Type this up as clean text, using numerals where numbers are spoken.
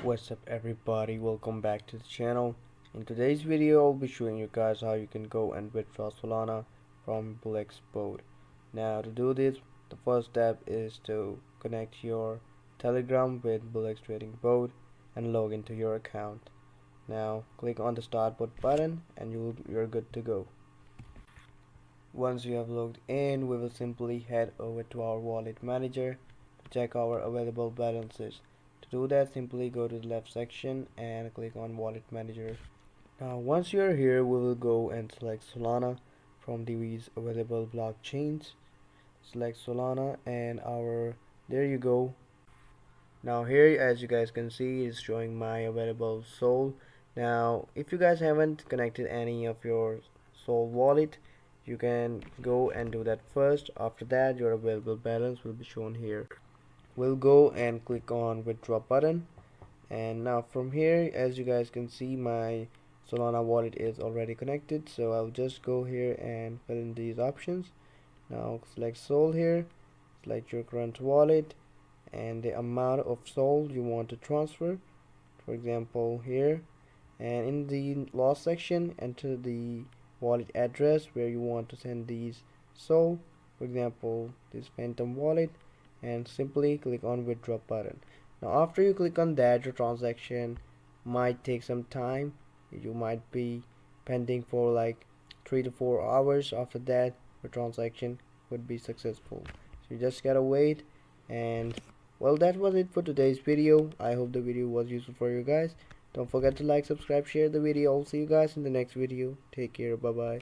What's up everybody, welcome back to the channel. In today's video I'll be showing you guys how you can go and withdraw Solana from Bullx bot. Now to do this, the first step is to connect your Telegram with Bullx trading bot and log into your account. Now click on the start bot button and you're good to go. Once you have logged in, we will simply head over to our wallet manager to check our available balances. To do that, simply go to the left section and click on wallet manager. Now once you are here, we will go and select Solana from these available blockchains. Select Solana and there you go. Now here, as you guys can see, is showing my available Sol. Now if you guys haven't connected any of your Sol wallet, you can go and do that first. After that, your available balance will be shown here. We'll go and click on withdraw button, and now from here, as you guys can see, my Solana wallet is already connected, so I'll just go here and fill in these options. Now select Sol here, select your current wallet and the amount of Sol you want to transfer, for example here, and in the loss section enter the wallet address where you want to send these Sol, for example this Phantom wallet, and simply click on withdraw button. Now after you click on that, your transaction might take some time. You might be pending for like 3 to 4 hours. After that, your transaction would be successful. So you just gotta wait. And well, that was it for today's video. I hope the video was useful for you guys. Don't forget to like, subscribe, share the video. I'll see you guys in the next video. Take care. Bye bye.